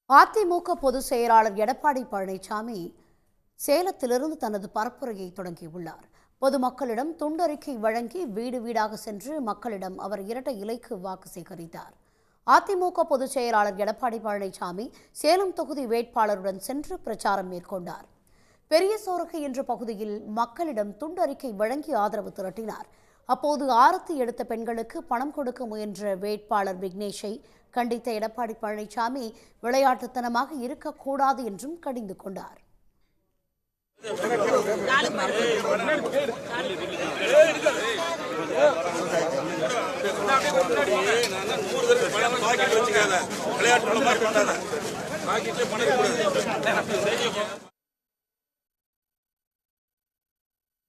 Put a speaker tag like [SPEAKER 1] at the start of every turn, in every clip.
[SPEAKER 1] அதிமுக பொதுச் செயலாளர் எடப்பாடி பழனிசாமி சேலத்திலிருந்து தனது பரப்புரையை தொடங்கியுள்ளார். பொதுமக்களிடம் துண்டறிக்கை வழங்கி வீடு வீடாக சென்று மக்களிடம் அவர் இரட்டை இலைக்கு வாக்கு சேகரித்தார். அதிமுக பொதுச் செயலாளர் எடப்பாடி பழனிசாமி சேலம் தொகுதி வேட்பாளருடன் சென்று பிரச்சாரம் மேற்கொண்டார். பெரிய சோரகை என்ற பகுதியில் மக்களிடம் துண்டறிக்கை வழங்கி ஆதரவு திரட்டினார். அப்போது ஆரத்தி எடுத்த பெண்களுக்கு பணம் கொடுக்க முயன்ற வேட்பாளர் விக்னேஷை கண்டித்த எடப்பாடி பழனிசாமி விளையாட்டுத்தனமாக இருக்கக்கூடாது என்றும் கடிந்து கொண்டார்.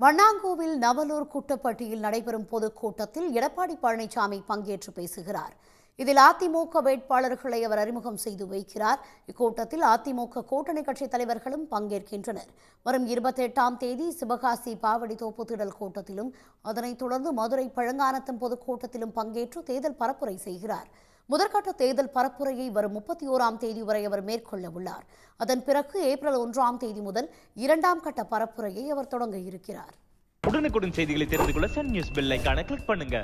[SPEAKER 1] வண்ணாங்கோவில் நவலூர் குட்டப்பட்டியில் நடைபெறும் பொதுக்கூட்டத்தில் எடப்பாடி பழனிசாமி பங்கேற்று பேசுகிறார். இதில் அதிமுக வேட்பாளர்களை அவர் அறிமுகம் செய்து வைக்கிறார். இக்கூட்டத்தில் அதிமுக கூட்டணி கட்சித் தலைவர்களும் பங்கேற்கின்றனர். வரும் 28ஆம் தேதி சிவகாசி பாவடி தோப்பு திடல் கூட்டத்திலும் அதனைத் தொடர்ந்து மதுரை பழங்கானத்தம் பொதுக்கூட்டத்திலும் பங்கேற்று தேர்தல் பரப்புரை செய்கிறார். முதற்கட்ட தேர்தல் பரப்புரையை வரும் 31ஆம் தேதி வரை அவர் மேற்கொள்ள உள்ளார். அதன் பிறகு ஏப்ரல் 1ஆம் தேதி முதல் 2ஆம் கட்ட பரப்புரையை அவர் தொடங்க இருக்கிறார்.
[SPEAKER 2] உடனுக்குடன் செய்திகளை தெரிந்து கொள்ள சன் நியூஸ் பெல் ஐகானை கிளிக் பண்ணுங்க.